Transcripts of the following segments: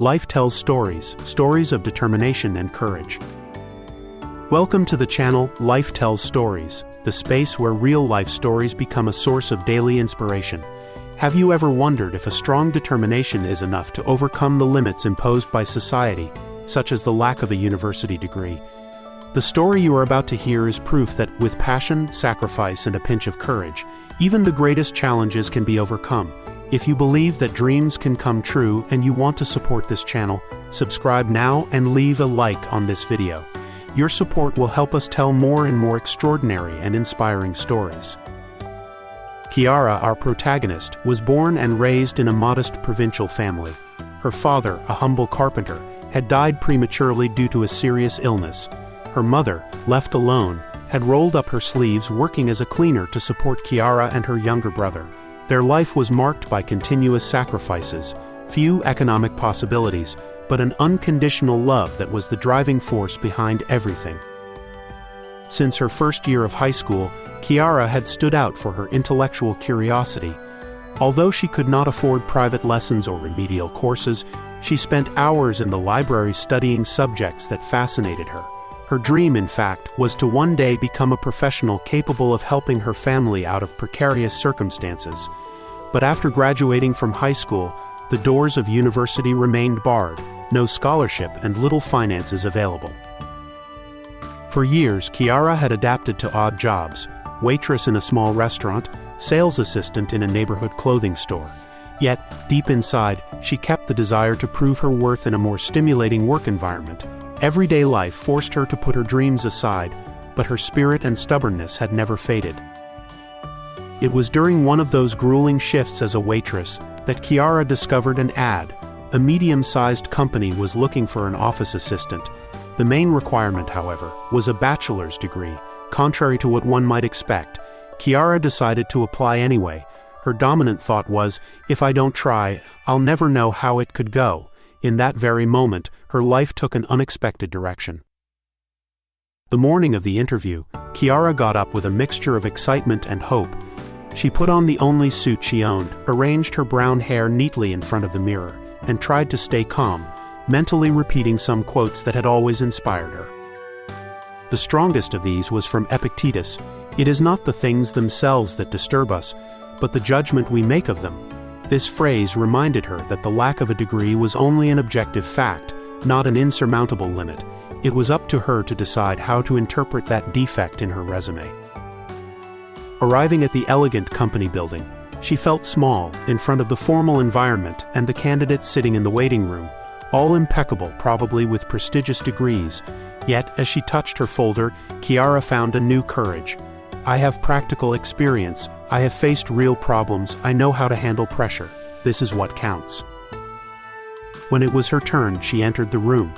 Life tells stories, stories of determination and courage. Welcome to the channel, Life Tells Stories, the space where real-life stories become a source of daily inspiration. Have you ever wondered if a strong determination is enough to overcome the limits imposed by society, such as the lack of a university degree? The story you are about to hear is proof that, with passion, sacrifice, and a pinch of courage, even the greatest challenges can be overcome. If you believe that dreams can come true and you want to support this channel, subscribe now and leave a like on this video. Your support will help us tell more and more extraordinary and inspiring stories. Kiara, our protagonist, was born and raised in a modest provincial family. Her father, a humble carpenter, had died prematurely due to a serious illness. Her mother, left alone, had rolled up her sleeves working as a cleaner to support Kiara and her younger brother. Their life was marked by continuous sacrifices, few economic possibilities, but an unconditional love that was the driving force behind everything. Since her first year of high school, Kiara had stood out for her intellectual curiosity. Although she could not afford private lessons or remedial courses, she spent hours in the library studying subjects that fascinated her. Her dream, in fact, was to one day become a professional capable of helping her family out of precarious circumstances. But after graduating from high school, the doors of university remained barred, no scholarship and little finances available. For years, Kiara had adapted to odd jobs: waitress in a small restaurant, sales assistant in a neighborhood clothing store. Yet, deep inside, she kept the desire to prove her worth in a more stimulating work environment. Everyday life forced her to put her dreams aside, but her spirit and stubbornness had never faded. It was during one of those grueling shifts as a waitress that Kiara discovered an ad. A medium-sized company was looking for an office assistant. The main requirement, however, was a bachelor's degree. Contrary to what one might expect, Kiara decided to apply anyway. Her dominant thought was, if I don't try, I'll never know how it could go. In that very moment, her life took an unexpected direction. The morning of the interview, Kiara got up with a mixture of excitement and hope. She put on the only suit she owned, arranged her brown hair neatly in front of the mirror, and tried to stay calm, mentally repeating some quotes that had always inspired her. The strongest of these was from Epictetus: "It is not the things themselves that disturb us, but the judgment we make of them." This phrase reminded her that the lack of a degree was only an objective fact, not an insurmountable limit. It was up to her to decide how to interpret that defect in her resume. Arriving at the elegant company building, she felt small in front of the formal environment and the candidates sitting in the waiting room, all impeccable, probably with prestigious degrees. Yet, as she touched her folder, Kiara found a new courage. "I have practical experience. I have faced real problems. I know how to handle pressure. This is what counts." When it was her turn, she entered the room.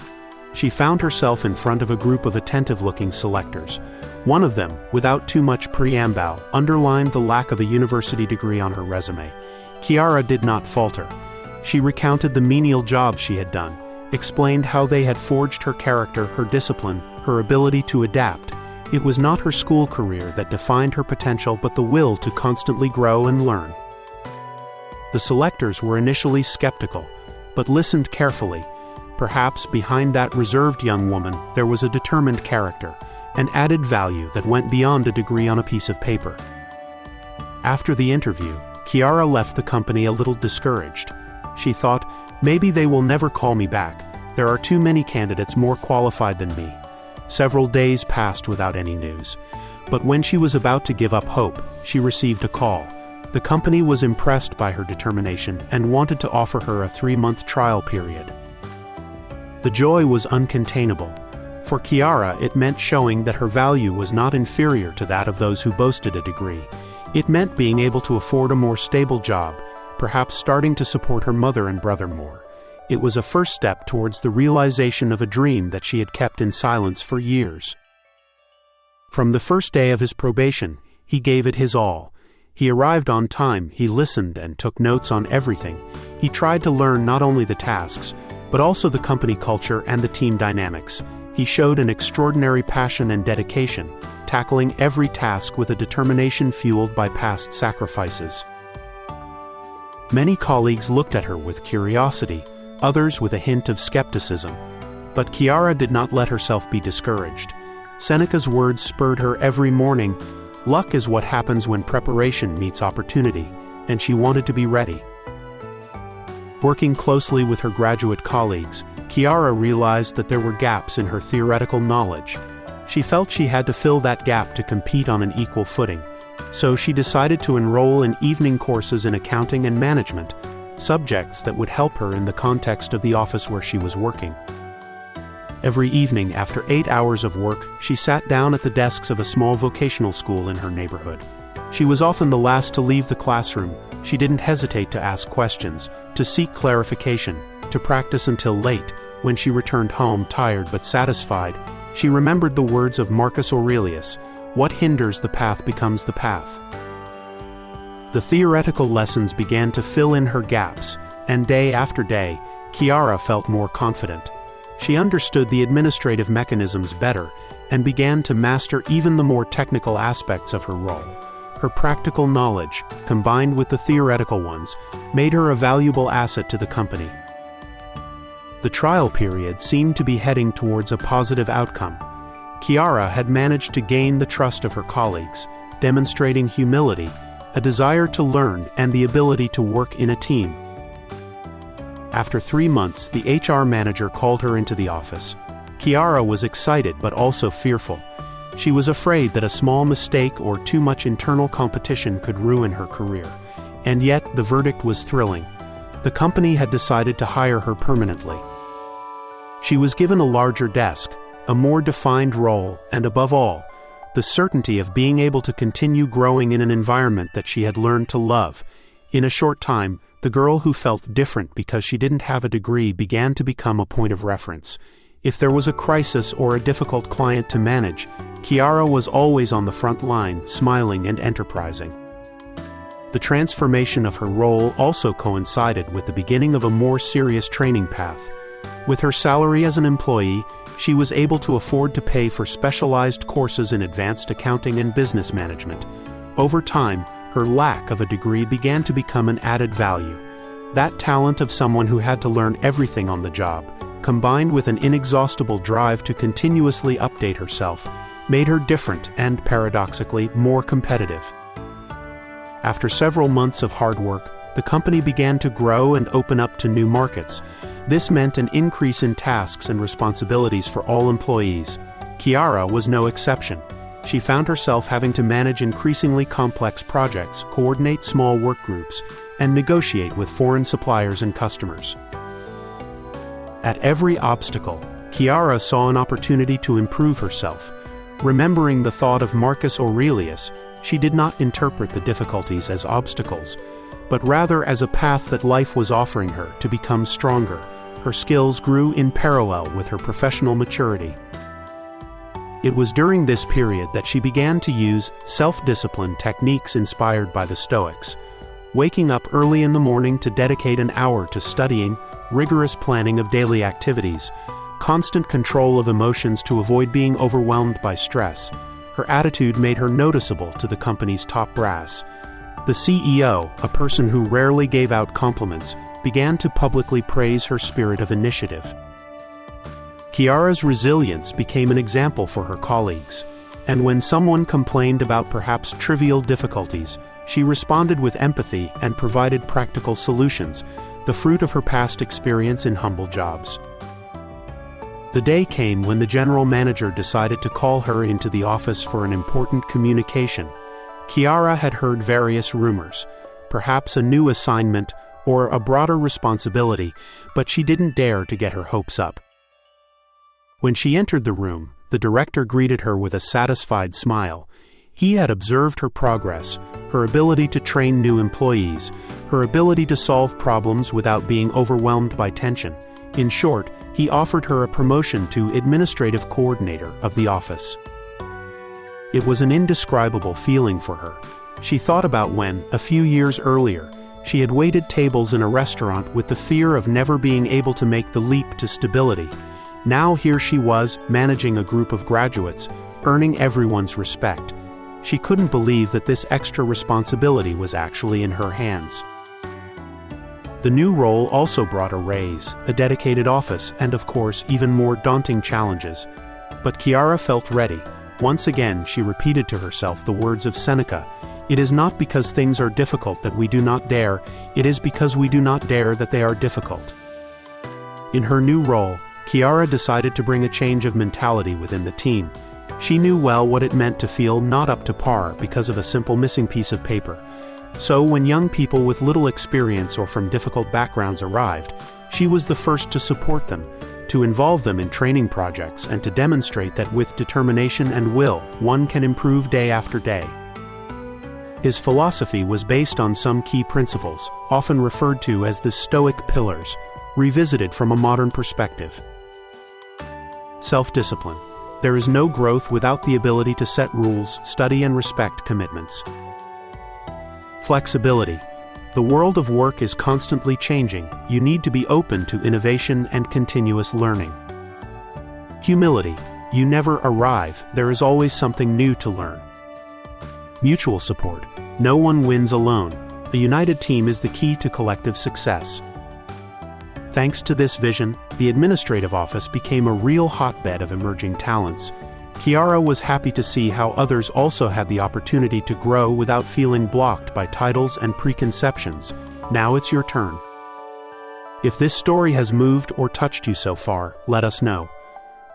She found herself in front of a group of attentive-looking selectors. One of them, without too much preamble, underlined the lack of a university degree on her resume. Kiara did not falter. She recounted the menial jobs she had done, explained how they had forged her character, her discipline, her ability to adapt. It was not her school career that defined her potential, but the will to constantly grow and learn. The selectors were initially skeptical, but listened carefully. Perhaps behind that reserved young woman there was a determined character, an added value that went beyond a degree on a piece of paper. After the interview, Kiara left the company a little discouraged. She thought, maybe they will never call me back. There are too many candidates more qualified than me. Several days passed without any news. But when she was about to give up hope, she received a call. The company was impressed by her determination and wanted to offer her a 3-month trial period. The joy was uncontainable. For Kiara, it meant showing that her value was not inferior to that of those who boasted a degree. It meant being able to afford a more stable job, perhaps starting to support her mother and brother more. It was a first step towards the realization of a dream that she had kept in silence for years. From the first day of his probation, he gave it his all. He arrived on time, he listened and took notes on everything. He tried to learn not only the tasks, but also the company culture and the team dynamics. He showed an extraordinary passion and dedication, tackling every task with a determination fueled by past sacrifices. Many colleagues looked at her with curiosity. others with a hint of skepticism. But Chiara did not let herself be discouraged. Seneca's words spurred her every morning. Luck is what happens when preparation meets opportunity, and she wanted to be ready. Working closely with her graduate colleagues, Chiara realized that there were gaps in her theoretical knowledge. She felt she had to fill that gap to compete on an equal footing, so she decided to enroll in evening courses in accounting and management, subjects that would help her in the context of the office where she was working. Every evening, after 8 hours of work, she sat down at the desks of a small vocational school in her neighborhood. She was often the last to leave the classroom. She didn't hesitate to ask questions, to seek clarification, to practice until late. When she returned home tired but satisfied, she remembered the words of Marcus Aurelius, "What hinders the path becomes the path." The theoretical lessons began to fill in her gaps, and day after day, Chiara felt more confident. She understood the administrative mechanisms better and began to master even the more technical aspects of her role. Her practical knowledge, combined with the theoretical ones, made her a valuable asset to the company. The trial period seemed to be heading towards a positive outcome. Chiara had managed to gain the trust of her colleagues, demonstrating humility, a desire to learn, and the ability to work in a team. After 3 months, the HR manager called her into the office. Chiara was excited but also fearful. She was afraid that a small mistake or too much internal competition could ruin her career. And yet, the verdict was thrilling. The company had decided to hire her permanently. She was given a larger desk, a more defined role, and above all, the certainty of being able to continue growing in an environment that she had learned to love. In a short time, the girl who felt different because she didn't have a degree began to become a point of reference. If there was a crisis or a difficult client to manage, Chiara was always on the front line, smiling and enterprising. The transformation of her role also coincided with the beginning of a more serious training path. With her salary as an employee, she was able to afford to pay for specialized courses in advanced accounting and business management. Over time, her lack of a degree began to become an added value. That talent of someone who had to learn everything on the job, combined with an inexhaustible drive to continuously update herself, made her different and, paradoxically, more competitive. After several months of hard work, the company began to grow and open up to new markets. This meant an increase in tasks and responsibilities for all employees. Chiara was no exception. She found herself having to manage increasingly complex projects, coordinate small work groups, and negotiate with foreign suppliers and customers. At every obstacle, Chiara saw an opportunity to improve herself. Remembering the thought of Marcus Aurelius, she did not interpret the difficulties as obstacles, but rather as a path that life was offering her to become stronger. Her skills grew in parallel with her professional maturity. It was during this period that she began to use self-discipline techniques inspired by the Stoics. Waking up early in the morning to dedicate an hour to studying, rigorous planning of daily activities, constant control of emotions to avoid being overwhelmed by stress. Her attitude made her noticeable to the company's top brass. The CEO, a person who rarely gave out compliments, began to publicly praise her spirit of initiative. Chiara's resilience became an example for her colleagues, and when someone complained about perhaps trivial difficulties, she responded with empathy and provided practical solutions, the fruit of her past experience in humble jobs. The day came when the general manager decided to call her into the office for an important communication. Chiara had heard various rumors, perhaps a new assignment or a broader responsibility, but she didn't dare to get her hopes up. When she entered the room, the director greeted her with a satisfied smile. He had observed her progress, her ability to train new employees, her ability to solve problems without being overwhelmed by tension. In short, he offered her a promotion to administrative coordinator of the office. It was an indescribable feeling for her. She thought about when, a few years earlier, she had waited tables in a restaurant with the fear of never being able to make the leap to stability. Now here she was, managing a group of graduates, earning everyone's respect. She couldn't believe that this extra responsibility was actually in her hands. The new role also brought a raise, a dedicated office, and of course, even more daunting challenges. But Chiara felt ready. Once again, she repeated to herself the words of Seneca, "It is not because things are difficult that we do not dare, it is because we do not dare that they are difficult." In her new role, Chiara decided to bring a change of mentality within the team. She knew well what it meant to feel not up to par because of a simple missing piece of paper. So when young people with little experience or from difficult backgrounds arrived, she was the first to support them, to involve them in training projects, and to demonstrate that with determination and will, one can improve day after day. His philosophy was based on some key principles, often referred to as the Stoic pillars, revisited from a modern perspective. Self-discipline. There is no growth without the ability to set rules, study and respect commitments. Flexibility. The world of work is constantly changing. You need to be open to innovation and continuous learning. Humility. You never arrive, there is always something new to learn. Mutual support. No one wins alone. A united team is the key to collective success. Thanks to this vision, the administrative office became a real hotbed of emerging talents. Chiara was happy to see how others also had the opportunity to grow without feeling blocked by titles and preconceptions. Now it's your turn. If this story has moved or touched you so far, let us know.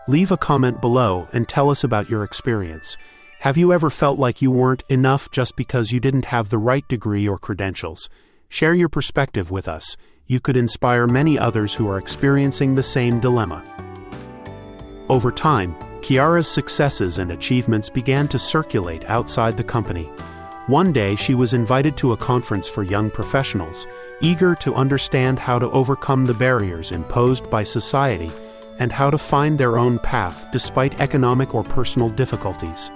Leave a comment below and tell us about your experience. Have you ever felt like you weren't enough just because you didn't have the right degree or credentials? Share your perspective with us. You could inspire many others who are experiencing the same dilemma. Over time, Chiara's successes and achievements began to circulate outside the company. One day she was invited to a conference for young professionals, eager to understand how to overcome the barriers imposed by society and how to find their own path despite economic or personal difficulties.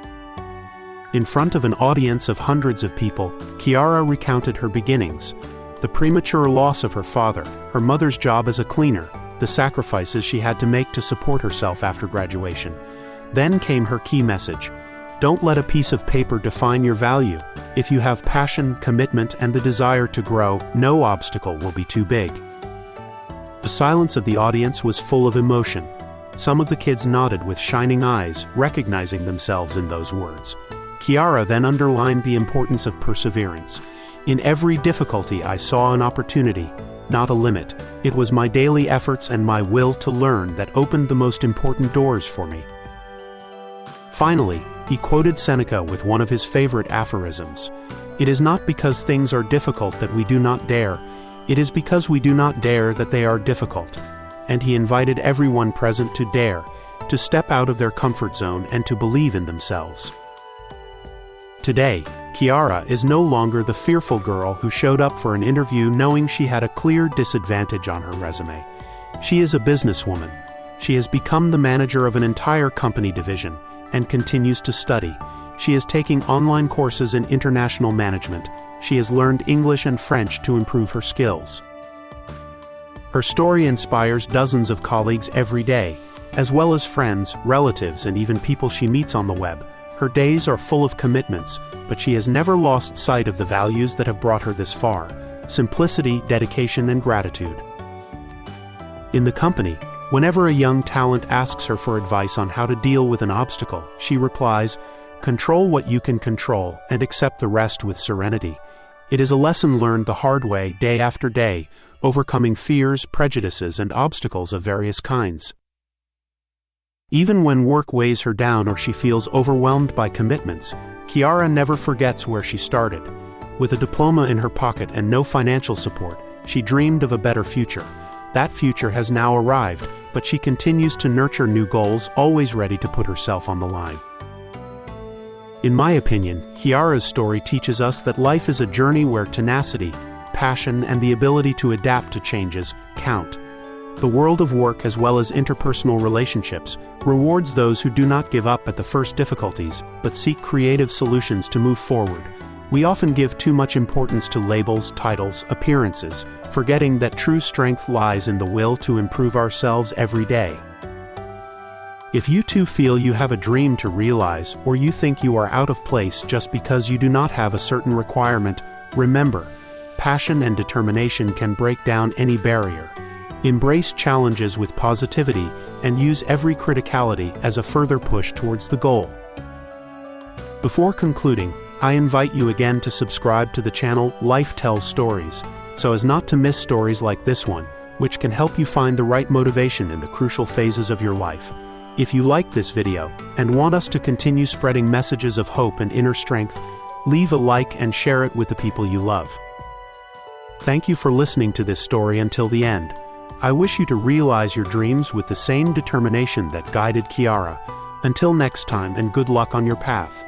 In front of an audience of hundreds of people, Chiara recounted her beginnings, the premature loss of her father, her mother's job as a cleaner, the sacrifices she had to make to support herself after graduation. Then came her key message. Don't let a piece of paper define your value. If you have passion, commitment, and the desire to grow, no obstacle will be too big. The silence of the audience was full of emotion. Some of the kids nodded with shining eyes, recognizing themselves in those words. Chiara then underlined the importance of perseverance. In every difficulty I saw an opportunity, not a limit. It was my daily efforts and my will to learn that opened the most important doors for me. Finally, he quoted Seneca with one of his favorite aphorisms. It is not because things are difficult that we do not dare, it is because we do not dare that they are difficult. And he invited everyone present to dare, to step out of their comfort zone and to believe in themselves. Today, Chiara is no longer the fearful girl who showed up for an interview knowing she had a clear disadvantage on her resume. She is a businesswoman. She has become the manager of an entire company division and continues to study. She is taking online courses in international management. She has learned English and French to improve her skills. Her story inspires dozens of colleagues every day, as well as friends, relatives, and even people she meets on the web. Her days are full of commitments, but she has never lost sight of the values that have brought her this far: simplicity, dedication, and gratitude. In the company, whenever a young talent asks her for advice on how to deal with an obstacle, she replies, "Control what you can control and accept the rest with serenity." It is a lesson learned the hard way day after day, overcoming fears, prejudices, and obstacles of various kinds. Even when work weighs her down or she feels overwhelmed by commitments, Chiara never forgets where she started. With a diploma in her pocket and no financial support, she dreamed of a better future. That future has now arrived, but she continues to nurture new goals, always ready to put herself on the line. In my opinion, Chiara's story teaches us that life is a journey where tenacity, passion, and the ability to adapt to changes count. The world of work, as well as interpersonal relationships, rewards those who do not give up at the first difficulties, but seek creative solutions to move forward. We often give too much importance to labels, titles, appearances, forgetting that true strength lies in the will to improve ourselves every day. If you too feel you have a dream to realize, or you think you are out of place just because you do not have a certain requirement, remember, passion and determination can break down any barrier. Embrace challenges with positivity and use every criticality as a further push towards the goal. Before concluding, I invite you again to subscribe to the channel Life Tells Stories, so as not to miss stories like this one, which can help you find the right motivation in the crucial phases of your life. If you like this video and want us to continue spreading messages of hope and inner strength, leave a like and share it with the people you love. Thank you for listening to this story until the end. I wish you to realize your dreams with the same determination that guided Kiara. Until next time, and good luck on your path.